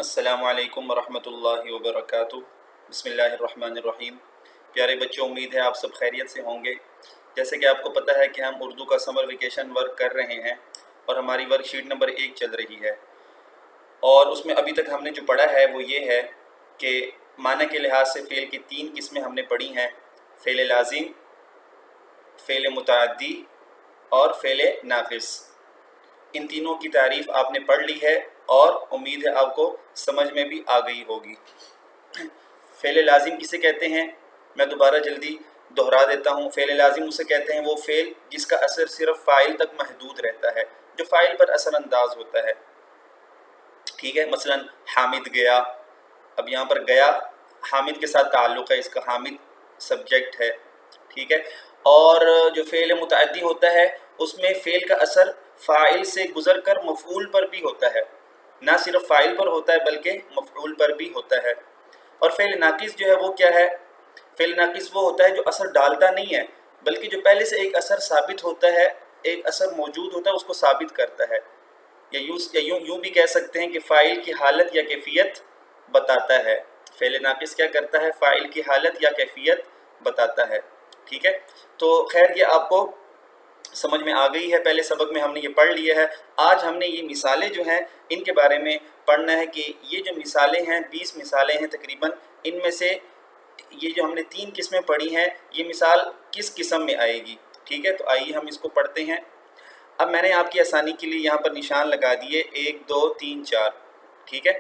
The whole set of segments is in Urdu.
السلام علیکم ورحمۃ اللہ وبرکاتہ۔ بسم اللہ الرحمن الرحیم۔ پیارے بچوں، امید ہے آپ سب خیریت سے ہوں گے۔ جیسے کہ آپ کو پتہ ہے کہ ہم اردو کا سمر ویکیشن ورک کر رہے ہیں اور ہماری ورک شیٹ نمبر 1 چل رہی ہے، اور اس میں ابھی تک ہم نے جو پڑھا ہے وہ یہ ہے کہ معنی کے لحاظ سے فعل کی 3 قسمیں ہم نے پڑھی ہیں: فعل لازم، فعل متعدی اور فعل ناقص۔ ان تینوں کی تعریف آپ نے پڑھ لی ہے اور امید ہے آپ کو سمجھ میں بھی آ گئی ہوگی۔ فعل لازم کسے کہتے ہیں؟ میں دوبارہ جلدی دہرا دیتا ہوں۔ فعل لازم اسے کہتے ہیں وہ فعل جس کا اثر صرف فاعل تک محدود رہتا ہے، جو فاعل پر اثر انداز ہوتا ہے۔ ٹھیک ہے، مثلا حامد گیا۔ اب یہاں پر گیا حامد کے ساتھ تعلق ہے، اس کا حامد سبجیکٹ ہے۔ ٹھیک ہے، اور جو فعل متعدی ہوتا ہے اس میں فعل کا اثر فاعل سے گزر کر مفعول پر بھی ہوتا ہے، نہ صرف فاعل پر ہوتا ہے بلکہ مفعول پر بھی ہوتا ہے۔ اور فعل ناقص جو ہے وہ کیا ہے؟ فعل ناقص وہ ہوتا ہے جو اثر ڈالتا نہیں ہے بلکہ جو پہلے سے ایک اثر ثابت ہوتا ہے، ایک اثر موجود ہوتا ہے، اس کو ثابت کرتا ہے، یا یوں بھی کہہ سکتے ہیں کہ فاعل کی حالت یا کیفیت بتاتا ہے۔ فعل ناقص کیا کرتا ہے؟ فاعل کی حالت یا کیفیت بتاتا ہے۔ ٹھیک ہے، تو خیر یہ آپ کو سمجھ میں آ گئی ہے، پہلے سبق میں ہم نے یہ پڑھ لیا ہے۔ آج ہم نے یہ مثالیں جو ہیں ان کے بارے میں پڑھنا ہے کہ یہ جو مثالیں ہیں 20 مثالیں ہیں تقریباً، ان میں سے یہ جو ہم نے 3 قسمیں پڑھی ہیں یہ مثال کس قسم میں آئے گی؟ ٹھیک ہے، تو آئیے ہم اس کو پڑھتے ہیں۔ اب میں نے آپ کی آسانی کے لیے یہاں پر نشان لگا دیے 1 2 3 4۔ ٹھیک ہے،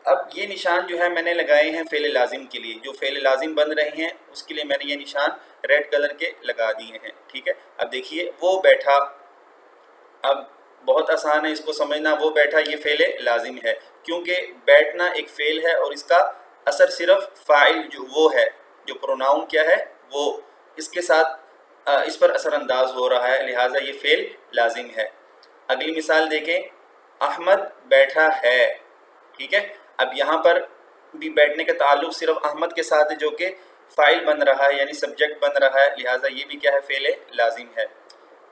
اب یہ نشان جو ہے میں نے لگائے ہیں فعل لازم کے لیے، جو فعل لازم بن رہے ہیں اس کے لیے میں نے یہ نشان ریڈ کلر کے لگا دیے ہیں۔ ٹھیک ہے، اب دیکھیے وہ بیٹھا، اب بہت آسان ہے اس کو سمجھنا۔ وہ بیٹھا یہ فعل لازم ہے کیونکہ بیٹھنا ایک فعل ہے اور اس کا اثر صرف فاعل جو وہ ہے، جو پروناؤن کیا ہے وہ، اس کے ساتھ اس پر اثر انداز ہو رہا ہے، لہٰذا یہ فعل لازم ہے۔ اگلی مثال دیکھیں، احمد بیٹھا ہے۔ ٹھیک ہے، اب یہاں پر بھی بیٹھنے کا تعلق صرف احمد کے ساتھ ہے جو کہ فاعل بن رہا ہے، یعنی سبجیکٹ بن رہا ہے، لہٰذا یہ بھی کیا ہے؟ فعل لازم ہے۔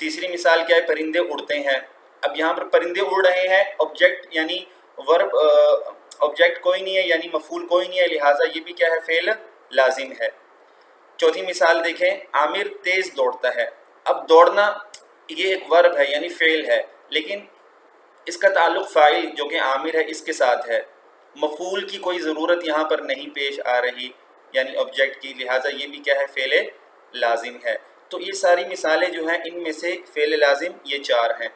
تیسری مثال کیا ہے؟ پرندے اڑتے ہیں۔ اب یہاں پر پرندے اڑ رہے ہیں، آبجیکٹ یعنی ورب، آبجیکٹ کوئی نہیں ہے یعنی مفعول کوئی نہیں ہے، لہٰذا یہ بھی کیا ہے؟ فعل لازم ہے۔ چوتھی مثال دیکھیں، عامر تیز دوڑتا ہے۔ اب دوڑنا یہ ایک ورب ہے یعنی فعل ہے، لیکن اس کا تعلق فاعل جو کہ عامر ہے اس کے ساتھ ہے، مفعول کی کوئی ضرورت یہاں پر نہیں پیش آ رہی یعنی آبجیکٹ کی، لہٰذا یہ بھی کیا ہے؟ فعل لازم ہے۔ تو یہ ساری مثالیں جو ہیں ان میں سے فعل لازم یہ 4 ہیں،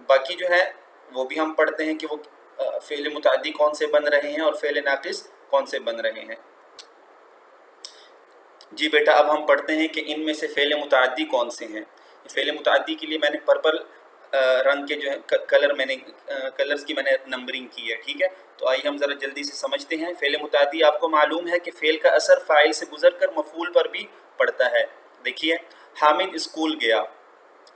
باقی جو ہے وہ بھی ہم پڑھتے ہیں کہ وہ فعل متعدی کون سے بن رہے ہیں اور فعل ناقص کون سے بن رہے ہیں۔ جی بیٹا، اب ہم پڑھتے ہیں کہ ان میں سے فعل متعدی کون سے ہیں۔ فعل متعدی کے لیے میں نے پرپل رنگ کے جو ہے کلرز کی میں نے نمبرنگ کی ہے۔ ٹھیک ہے، تو آئیے ہم ذرا جلدی سے سمجھتے ہیں۔ فعل متعدی آپ کو معلوم ہے کہ فعل کا اثر فاعل سے گزر کر مفعول پر بھی پڑتا ہے۔ دیکھیے، حامد اسکول گیا۔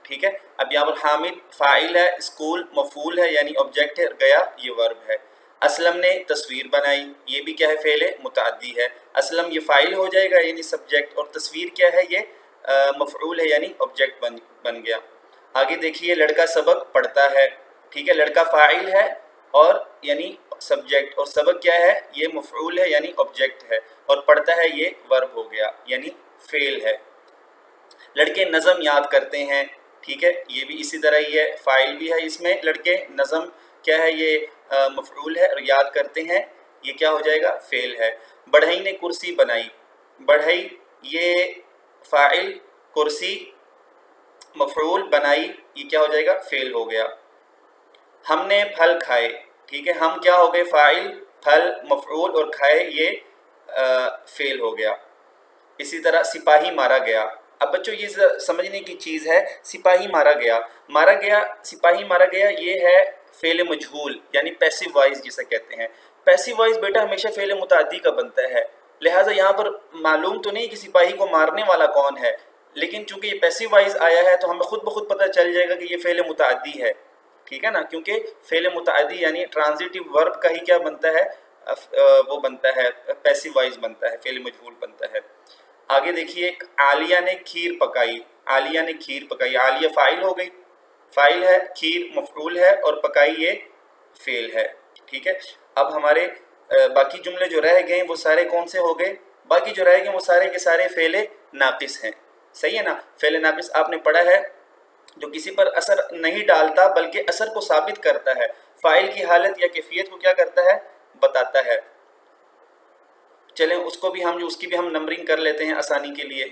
ٹھیک ہے، اب یہاں پر حامد فاعل ہے، اسکول مفعول ہے یعنی آبجیکٹ ہے، گیا یہ ورب ہے۔ اسلم نے تصویر بنائی، یہ بھی کیا ہے؟ فعل متعدی ہے۔ اسلم یہ فاعل ہو جائے گا یعنی سبجیکٹ، اور تصویر کیا ہے؟ یہ مفعول ہے یعنی آبجیکٹ بن گیا۔ آگے دیکھیے، لڑکا سبق پڑھتا ہے۔ ٹھیک ہے، لڑکا فاعل ہے اور یعنی سبجیکٹ، اور سبق کیا ہے؟ یہ مفعول ہے یعنی آبجیکٹ ہے، اور پڑھتا ہے یہ ورب ہو گیا یعنی فعل ہے۔ لڑکے نظم یاد کرتے ہیں۔ ٹھیک ہے، یہ بھی اسی طرح ہی ہے، فاعل بھی ہے اس میں لڑکے، نظم کیا ہے؟ یہ مفعول ہے، اور یاد کرتے ہیں یہ کیا ہو جائے گا؟ فعل ہے۔ بڑھئی نے کرسی بنائی۔ بڑھئی یہ فاعل، کرسی مفعول، بنائی یہ کیا ہو جائے گا؟ فعل ہو گیا۔ ہم نے پھل کھائے۔ ٹھیک ہے، ہم کیا ہو گئے؟ فاعل، پھل مفعول، اور کھائے یہ فعل ہو گیا۔ اسی طرح سپاہی مارا گیا۔ اب بچوں یہ سمجھنے کی چیز ہے، سپاہی مارا گیا، مارا گیا، سپاہی مارا گیا یہ ہے فعل مجہول یعنی پیسو وائز جسے کہتے ہیں۔ پیسو وائز بیٹا ہمیشہ فعل متعدی کا بنتا ہے، لہٰذا یہاں پر معلوم تو نہیں کہ سپاہی کو مارنے والا کون ہے، لیکن چونکہ یہ پیسو وائز آیا ہے تو ہمیں خود بخود پتہ چل جائے گا کہ یہ فعل متعدی ہے۔ ٹھیک ہے نا، کیونکہ فعل متعدی یعنی ٹرانزیٹو ورب کا ہی کیا بنتا ہے؟ وہ بنتا ہے پیسو وائز بنتا ہے، فعل مجہول بنتا ہے۔ آگے دیکھیے، عالیہ نے کھیر پکائی۔ عالیہ نے کھیر پکائی، عالیہ فاعل ہو گئی، فاعل ہے، کھیر مفعول ہے، اور پکائی یہ فعل ہے۔ ٹھیک ہے. اب ہمارے باقی جملے جو رہ گئے وہ سارے کون سے ہو گئے؟ باقی جو رہ گئے وہ سارے کے سارے فعل ناقص ہیں. صحیح ہے نا. فعل ناقص آپ نے پڑھا ہے جو کسی پر اثر نہیں ڈالتا بلکہ اثر کو ثابت کرتا ہے، فاعل کی حالت یا کیفیت کو کیا کرتا ہے؟ بتاتا ہے. چلیں اس کو بھی اس کی بھی ہم نمبرنگ کر لیتے ہیں آسانی کے لیے.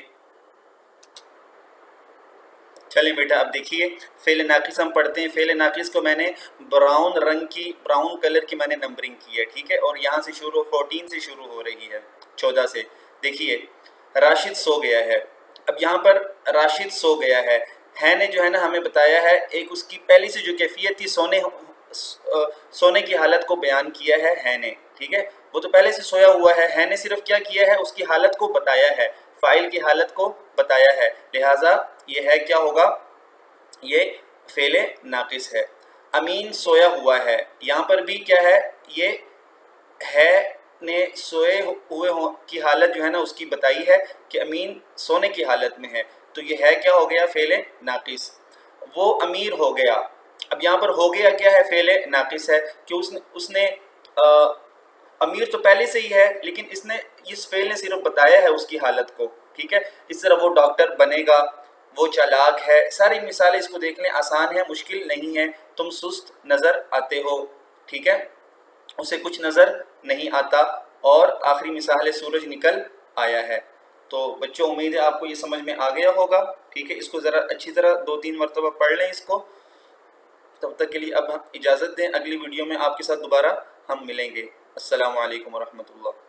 چلیں بیٹا اب دیکھیے فعل ناقص ہم پڑھتے ہیں. فعل ناقص کو میں نے براؤن کلر کی میں نے نمبرنگ کی ہے. ٹھیک ہے. اور یہاں سے 14 سے شروع ہو رہی ہے، 14 سے. دیکھیے راشد سو گیا ہے. اب یہاں پر راشد سو گیا ہے نے جو ہے نا ہمیں بتایا ہے ایک اس کی پہلی سے جو کیفیت تھی سونے کی حالت کو بیان کیا ہے نے. ٹھیک ہے. وہ تو پہلے سے سویا ہوا ہے نے صرف کیا کیا ہے؟ اس کی حالت کو بتایا ہے، فاعل کی حالت کو بتایا ہے. لہٰذا یہ ہے کیا ہوگا؟ یہ فعل ناقص ہے. امین سویا ہوا ہے. یہاں پر بھی کیا ہے؟ یہ ہے نے سوئے ہوئے کی حالت جو ہے نا اس کی بتائی ہے کہ امین سونے کی حالت میں ہے. تو یہ ہے کیا ہو گیا؟ فعل ناقص. وہ امیر ہو گیا. اب یہاں پر ہو گیا کیا ہے؟ فعل ناقص ہے کہ اس نے امیر تو پہلے سے ہی ہے لیکن اس فعل نے صرف بتایا ہے اس کی حالت کو. ٹھیک ہے. اس طرح وہ ڈاکٹر بنے گا، وہ چالاک ہے. ساری مثالیں اس کو دیکھ لیں، آسان ہے، مشکل نہیں ہے. تم سست نظر آتے ہو. ٹھیک ہے. اسے کچھ نظر نہیں آتا. اور آخری مثال ہے سورج نکل آیا ہے. تو بچوں امید ہے آپ کو یہ سمجھ میں آ گیا ہوگا. ٹھیک ہے. اس کو ذرا اچھی طرح 2-3 مرتبہ پڑھ لیں اس کو. تب تک کے لیے اب اجازت دیں، اگلی ویڈیو میں آپ کے ساتھ دوبارہ ہم ملیں گے. السلام علیکم ورحمۃ اللہ.